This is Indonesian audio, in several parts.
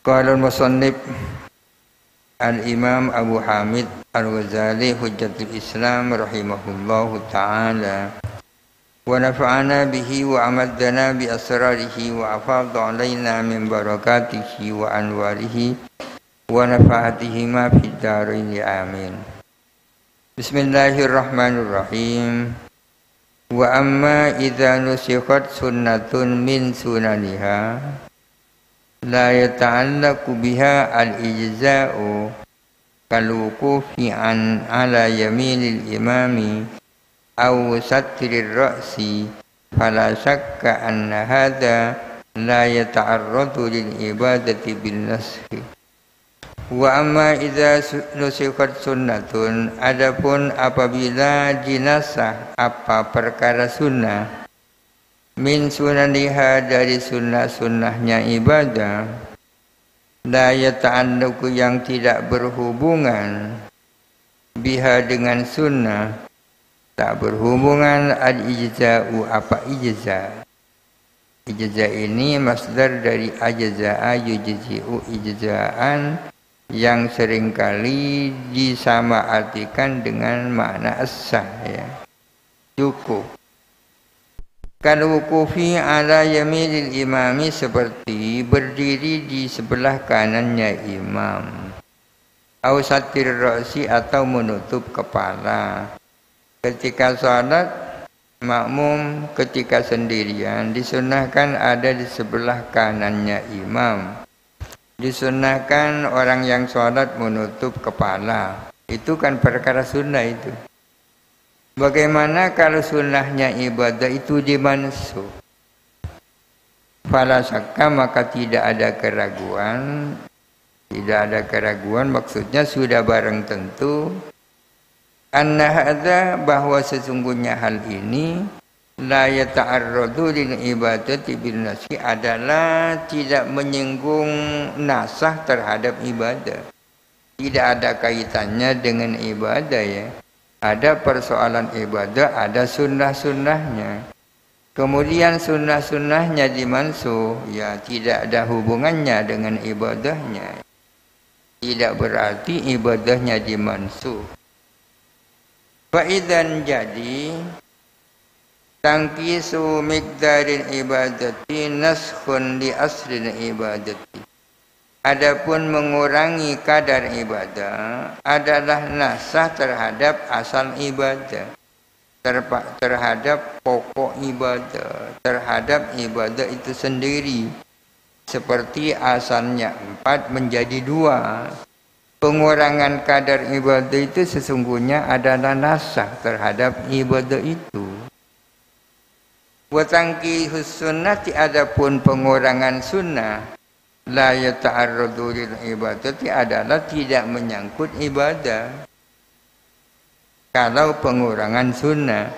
Qala al-musannif al-imam Abu Hamid al-Ghazali hujjatul Islam rahimahullahu ta'ala wa nafa'ana bihi wa amaddana bi asrarihi wa afadha alaina min barakatihi wa anwarihi wa nafa'atihi ma fid dharain amin. Bismillahirrahmanirrahim. Wa amma idza nusikhat sunnatun min sunaniha la yata'allaqu biha al-ijza'u kalukufi an ala yaminil imami aw satrir ra'si fala syakka anna hadha la yata'arradu lil ibadati bin nashi. Wa amma idza nusikhat sunnatun, adapun apabila dinasah apa perkara sunnah min sunaniha dari sunnah-sunnahnya ibadah, la yata'allaqu yang tidak berhubungan biha dengan sunnah, tak berhubungan al-ijza'u apa ijza'. Ijza' ini masdar dari ajza'a yujzi'u ijza'an yang seringkali disamaartikan dengan makna as-sah, ya, cukup. Kalukufi ala yaminil imami, seperti berdiri di sebelah kanannya imam. Au satir ra'si, atau menutup kepala. Ketika salat makmum ketika sendirian disunahkan ada di sebelah kanannya imam. Disunahkan orang yang salat menutup kepala. Itu kan perkara sunnah itu. Bagaimana kalau sunnahnya ibadah itu dimansuh? Fala syakka, maka tidak ada keraguan. Tidak ada keraguan maksudnya sudah barang tentu. Anna hadza, bahwa sesungguhnya hal ini la yata'arradu lil ibadati bin nasi, adalah tidak menyinggung nasah terhadap ibadah. Tidak ada kaitannya dengan ibadah, ya. Ada persoalan ibadah, ada sunnah-sunnahnya. Kemudian sunnah-sunnahnya dimansuh, ya tidak ada hubungannya dengan ibadahnya. Tidak berarti ibadahnya dimansuh. Fa'idan, jadi tangkisu miqdarin ibadati naskhun li aslin ibadati. Adapun mengurangi kadar ibadah adalah nasah terhadap asal ibadah, terhadap pokok ibadah, terhadap ibadah itu sendiri. Seperti asalnya 4 menjadi 2. Pengurangan kadar ibadah itu sesungguhnya adalah nasah terhadap ibadah itu. Wa tanqihus sunnati, adapun pengurangan sunnah la yata'arradu lil ibadati, adalah tidak menyangkut ibadah. Kalau pengurangan sunnah,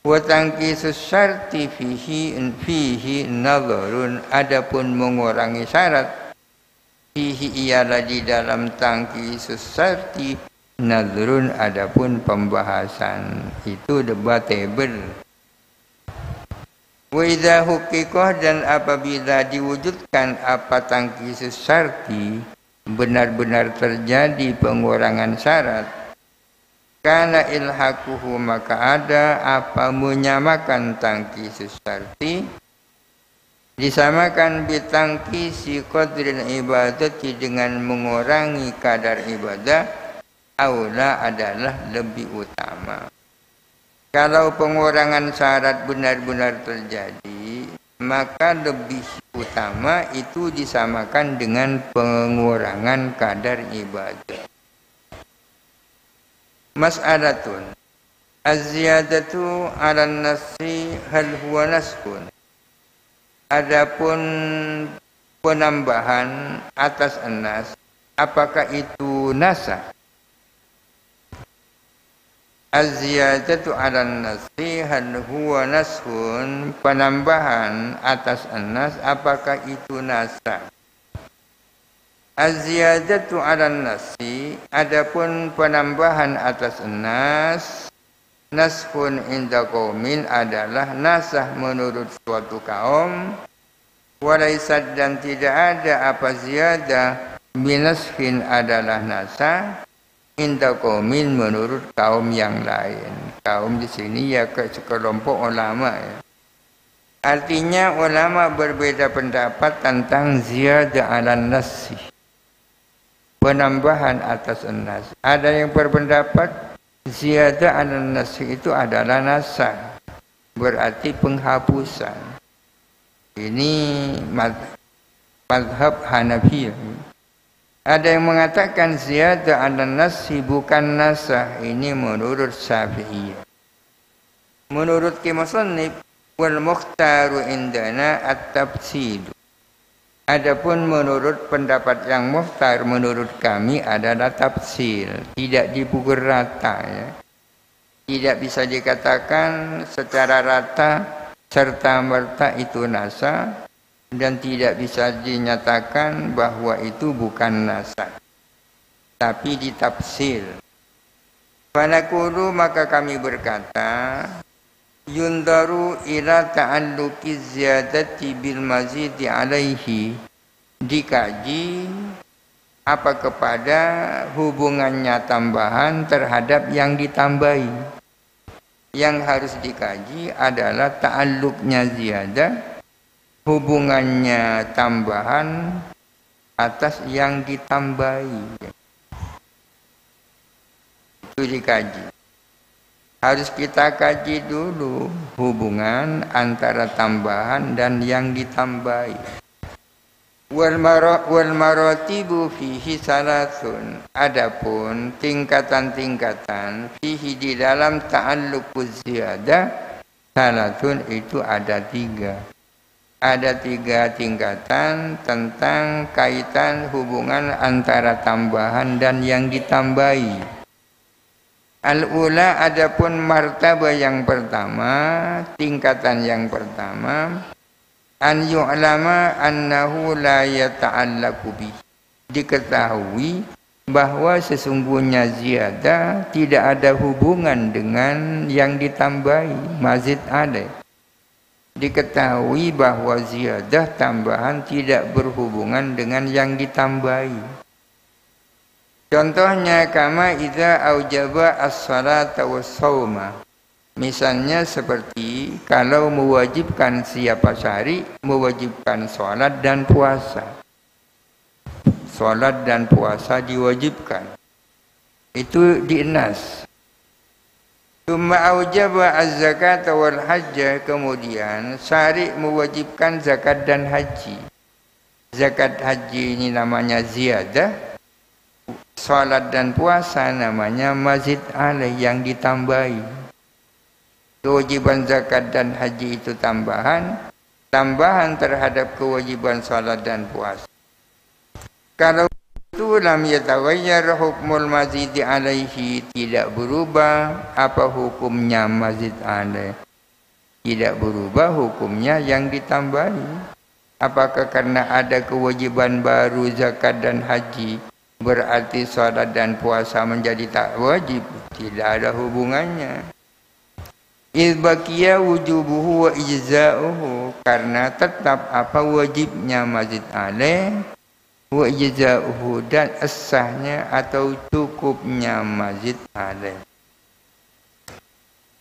wa tanqisus syarti fihi nadharun, adapun mengurangi syarat fihi ialah di dalam tanqisus syarti nadharun, adapun pembahasan itu debatable. Wa idza huqiqah, dan apabila diwujudkan apa tangkisus syarti, benar-benar terjadi pengurangan syarat, kana ilhaquhu, maka ada apa menyamakan tangkisus syarti, disamakan bitangkisi qadril ibadati, dengan mengurangi kadar ibadah, aula adalah lebih utama. Kalau pengurangan syarat benar-benar terjadi, maka lebih utama itu disamakan dengan pengurangan kadar ibadah. Mas'alatun az-ziyadatu 'alan nasi hal huwa naskun. Adapun penambahan atas an-nas, apakah itu nasah? Az-ziyadatu 'alan nasi hal huwa nashun, penambahan atas an-nas, apakah itu nasah? Az-ziyadatu 'alan nasi, adapun penambahan atas an-nas, nashun inda qaumin, adalah nasah menurut suatu kaum, Walaisat dan tidak ada apa ziyadah binashin adalah nasa inda qaumin menurut kaum yang lain. Kaum di sini ya sekelompok ulama ya. Artinya ulama berbeda pendapat tentang ziyadah ala nasi, penambahan atas nas. Ada yang berpendapat ziyadah ala nasi itu adalah nasa, berarti penghapusan. Ini mazhab Hanafiyah. Ada yang mengatakan ziyadah ala nasi bukan nasah. Ini menurut Syafi'iyah. Menurut Musannif wal mukhtaru indana at-tafsil. Adapun menurut pendapat yang mukhtar menurut kami adalah tafsil, tidak dipukul rata ya. Tidak bisa dikatakan secara rata serta merta itu nasa, dan tidak bisa dinyatakan bahwa itu bukan nasa, tapi ditafsir. Fanaqulu maka kami berkata, yundaru ila ta'alluqi ziyadati bil mazidi alaihi, dikaji apa kepada hubungannya tambahan terhadap yang ditambahi. Yang harus dikaji adalah ta'alluqnya ziyadah, hubungannya tambahan atas yang ditambahi. Itu dikaji. Harus kita kaji dulu hubungan antara tambahan dan yang ditambahi. Wal maratibu fihi salasun. Adapun tingkatan-tingkatan fihi di dalam ta'alluquz ziyadah salasun itu ada 3. Ada 3 tingkatan tentang kaitan hubungan antara tambahan dan yang ditambahi. Al-ula adapun martabah yang pertama, tingkatan yang pertama, an yu'lama annahu la yata'allaqu bi, diketahui bahwa sesungguhnya ziyadah tidak ada hubungan dengan yang ditambahi, mazid alaih. Diketahui bahwa ziyadah tambahan tidak berhubungan dengan yang ditambahi. Contohnya kama idza aujaba as-salata was-shauma. Misalnya seperti kalau mewajibkan siapa syari, mewajibkan sholat dan puasa. Sholat dan puasa diwajibkan. Itu dinas. Tsumma aujaba az-zakata wal hajja, kemudian syari mewajibkan zakat dan haji. Zakat haji ini namanya ziyadah. Sholat dan puasa namanya mazid alaih yang ditambahi. Kewajiban zakat dan haji itu tambahan terhadap kewajiban salat dan puasa. Kalau itu lam yataghayyar hukmul mazidi alaihi, tidak berubah apa hukumnya mazid alaih. Tidak berubah hukumnya yang ditambahi. Apakah karena ada kewajiban baru zakat dan haji berarti salat dan puasa menjadi tak wajib? Tidak ada hubungannya. Izbakiya wujubuhu wa ijza'uhu, karena tetap apa wajibnya mazid alaih, wa ijza'uhu dan sahnya atau cukupnya mazid alaih.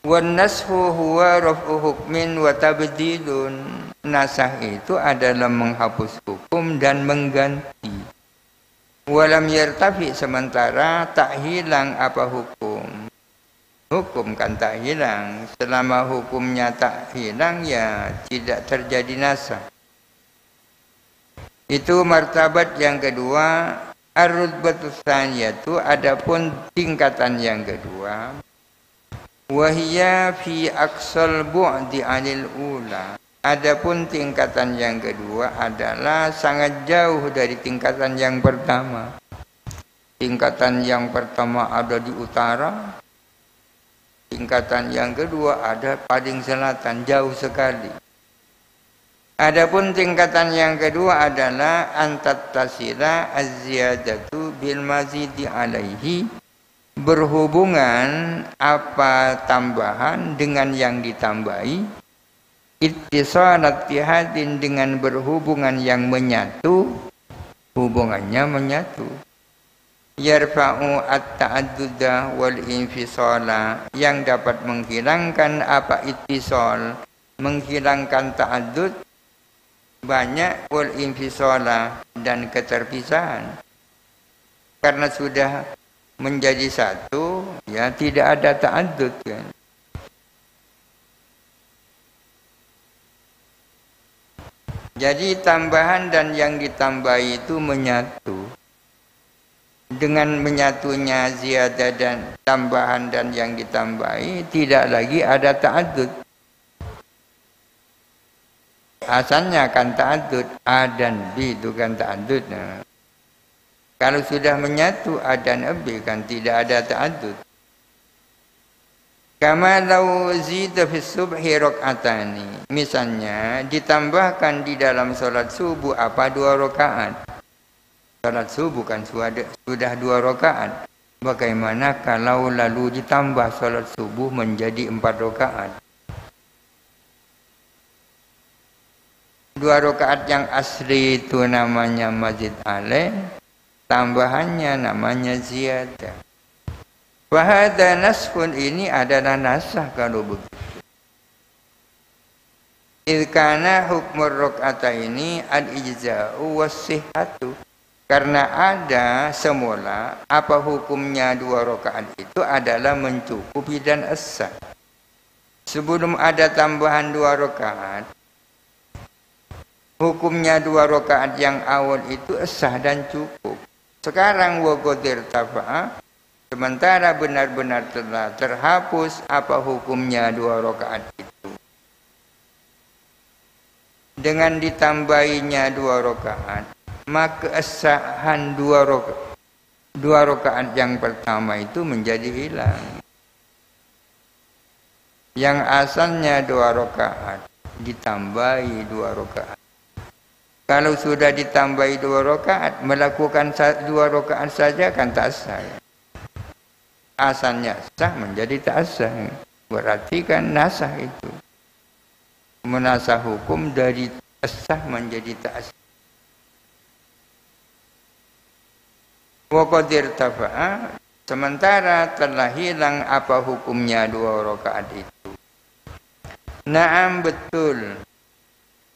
Wan nashu huwa raf'u hukmin wa tabdilun. Nasah itu adalah menghapus hukum dan mengganti. Walam yartafi, sementara tak hilang apa hukum. Hukum kan tak hilang. Selama hukumnya tak hilang, ya tidak terjadi nasah. Itu martabat yang kedua. Ar-rutbatus tsaniyatu, adapun tingkatan yang kedua, wahiyya fi aqsal bu'di 'anil ula. Adapun tingkatan yang kedua adalah sangat jauh dari tingkatan yang pertama. Tingkatan yang pertama ada di utara, tingkatan yang kedua ada paling selatan, jauh sekali. Adapun tingkatan yang kedua adalah antattasila az-ziyadatu bil mazidi alaihi, berhubungan apa tambahan dengan yang ditambahi, ittisalat tihadin dengan berhubungan yang menyatu, hubungannya menyatu. Yarfa'u at-ta'adduda wal infisala, yang dapat menghilangkan apa ittisal, menghilangkan ta'addud banyak, wal infisala dan keterpisahan. Karena sudah menjadi satu, ya tidak ada ta'addud kan. Jadi tambahan dan yang ditambahi itu menyatu. Dengan menyatunya ziyadah dan tambahan dan yang ditambahi, tidak lagi ada ta'addud. Asalnya kan ta'addud, A dan B itu kan ta'addud. Nah, kalau sudah menyatu A dan B kan tidak ada ta'addud. Kama lau zida fi subhi rakaatani. Misalnya ditambahkan di dalam salat subuh apa 2 rakaat. Salat subuh kan sudah 2 rakaat. Bagaimana kalau lalu ditambah salat subuh menjadi 4 rakaat? 2 rakaat yang asli itu namanya mazid alaih, tambahannya namanya ziyadah. Wahada naskhun, ini adalah nasah kalau begitu. Ilkana hukmur rakaataini al-ijza'u was-sihhatu. Karena ada semula apa hukumnya 2 rakaat itu adalah mencukupi dan as-sah. Sebelum ada tambahan 2 rakaat, hukumnya 2 rakaat yang awal itu as-sah dan cukup. Sekarang wagodir tafa'a, sementara benar-benar telah terhapus apa hukumnya 2 rakaat itu. Dengan ditambahinya 2 rakaat, maka as-sahan 2 rakaat yang pertama itu menjadi hilang. Yang asalnya 2 rakaat ditambahi 2 rakaat. Kalau sudah ditambahi 2 rakaat, melakukan 2 rakaat saja kan tak sah. Asalnya sah menjadi tak sah. Berarti kan nasah itu menasah hukum dari sah menjadi tak sah. Waqadir tafa'a, sementara telah hilang apa hukumnya 2 rakaat itu. Naam, betul.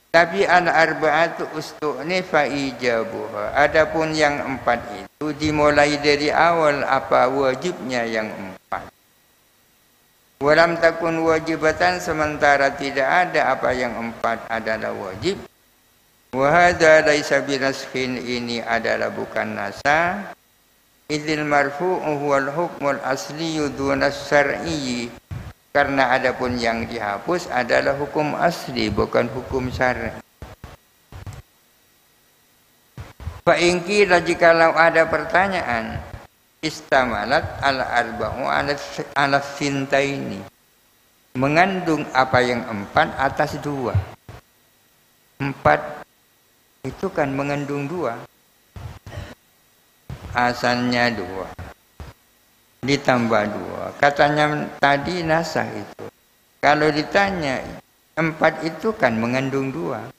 Tapi al-arba'atu ustu'nifa ijabuha. Adapun yang 4 itu dimulai dari awal apa wajibnya yang 4. Walam takun wajibatan, sementara tidak ada apa yang 4 adalah wajib. Wa hadza laisa binaskhin, ini adalah bukan nasa. Idil marfu'u huwal hukmul asliyu dunas syar'i. Karena adapun yang dihapus adalah hukum asli, bukan hukum syar'i. Fa in qila, jikalau ada pertanyaan, istamalat al-arba'u ala sintaini, mengandung apa yang 4 atas 2. 4 itu kan mengandung 2. Asalnya 2 ditambah 2. Katanya tadi nasah itu. Kalau ditanya 4 itu kan mengandung 2.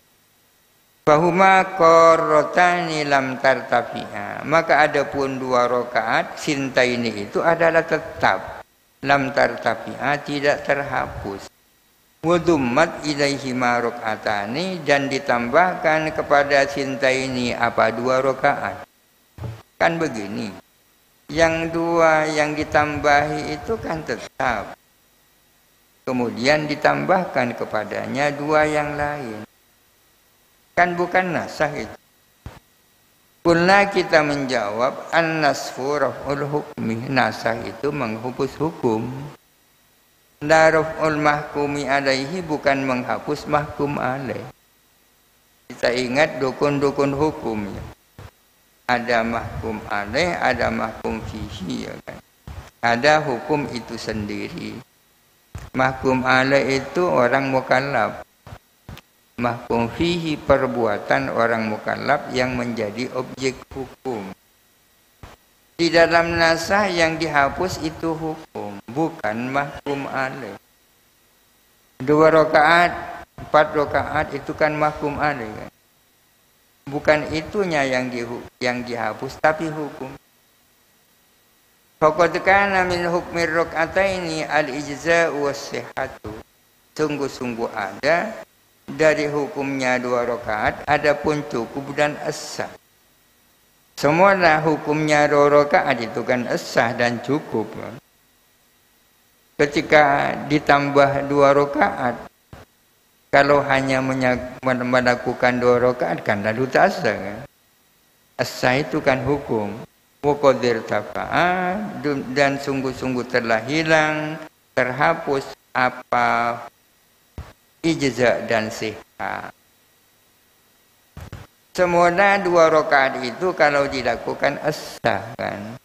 Fahuma qarratani lam tartafi'a. Maka adapun 2 rakaat sintaini itu adalah tetap. Lam tartafi'a, tidak terhapus. Wudummat ilaihi ma rakaatani, dan ditambahkan kepada sintaini apa 2 rakaat. Kan begini, yang 2 yang ditambahi itu kan tetap. Kemudian ditambahkan kepadanya 2 yang lain. Kan bukan nasah itu. Kulna, kita menjawab, an-nasfu raf'ul hukmi. Nasah itu menghapus hukum. La raf'ul mahkumi alaihi, bukan menghapus mahkum alaih. Kita ingat dukun-dukun hukum ya. Ada mahkum alaih, ada mahkum fihi, ya kan? Ada hukum itu sendiri. Mahkum alaih itu orang mukallaf. Mahkum fihi perbuatan orang mukallaf yang menjadi objek hukum. Di dalam nasah yang dihapus itu hukum, bukan mahkum alaih. 2 rakaat 4 rakaat itu kan mahkum alaih kan? Bukan itunya yang dihapus, tapi hukum. Faqad kana min hukmir rak'ataini al-ijza'u was-sihhatu. Sungguh-sungguh ada dari hukumnya 2 rakaat, adapun cukup dan as-sah. Semuanya hukumnya 2 rakaat itu kan as-sah dan cukup. Ketika ditambah 2 rakaat, kalau hanya melakukan 2 rakaat kan lalu tak as-sah kan? As-sah itu kan hukum. Waqadir tafa'a, dan sungguh-sungguh telah hilang, terhapus apa ijza dan sihah. Semula 2 rakaat itu kalau dilakukan as-sah kan.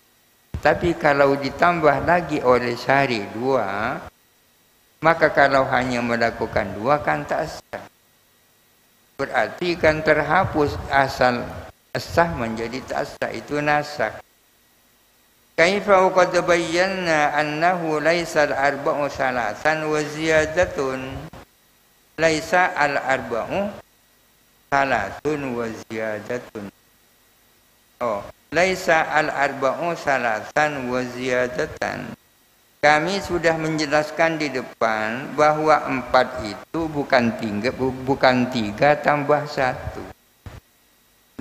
Tapi kalau ditambah lagi oleh sehari 2, maka kalau hanya melakukan 2 kan tak as-sah. Berarti kan terhapus asal as-sah menjadi tak as-sah, itu nasakh. Kaifa qad bayyana annahu laisa al-arba'u salasan wa ziyadatun. Laisa al-arba'u salasun wa ziyadatun. Laisa al-arba'u salasan wa ziyadatan. Kami sudah menjelaskan di depan bahwa 4 itu bukan 3 tambah 1.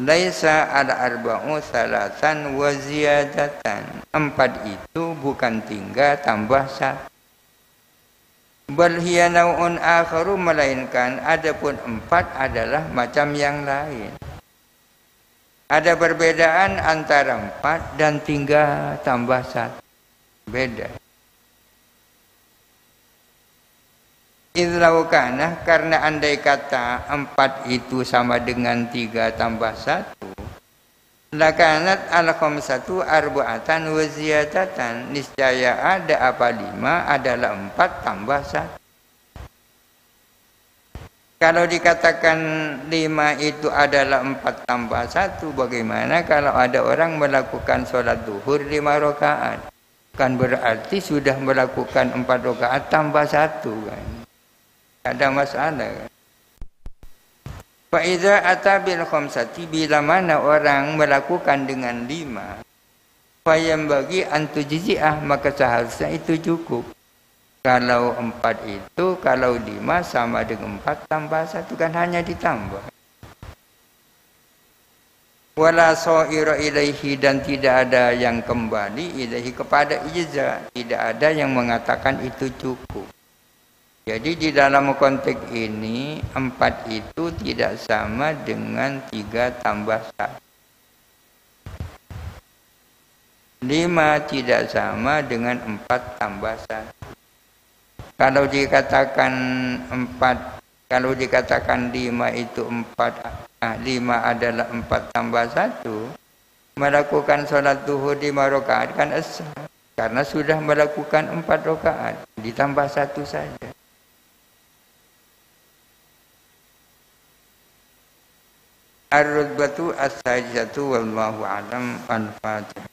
Laisa al-arba'u salasan wa ziyadatan. 4 itu bukan 3 tambah 1. Bal hiya naw'un akharu, melainkan adapun 4 adalah macam yang lain. Ada perbedaan antara 4 dan 3 tambah 1. Beda. Idlau kana, karena andai kata 4 itu sama dengan 3 tambah 1, lakanat al-khamsatu arba'atan wa ziyadatan. Niscaya ada apa 5 adalah 4 tambah 1. Kalau dikatakan 5 itu adalah 4 tambah 1, bagaimana kalau ada orang melakukan sholat zuhur 5 rakaat? Kan berarti sudah melakukan 4 rakaat tambah 1 kan? Ada masalah kan? Faiza atabil khamsati, bila mana orang melakukan dengan 5, fayam bagi antujzi'ah, maka seharusnya itu cukup. Kalau 4 itu, kalau 5 sama dengan 4 tambah 1 kan hanya ditambah. Wala sa'ira ilaihi, dan tidak ada yang kembali ilaihi kepada ijza, tidak ada yang mengatakan itu cukup. Jadi di dalam konteks ini 4 itu tidak sama dengan 3 tambah 1. 5 tidak sama dengan 4 tambah 1. Kalau dikatakan 5 itu 5 adalah 4 tambah 1, melakukan sholat zuhur 5 rakaat kan as-sah, karena sudah melakukan 4 rakaat, ditambah 1 saja. Ar-rutbatu as-sajidatu wallahu a'lam. Al-Fatihah.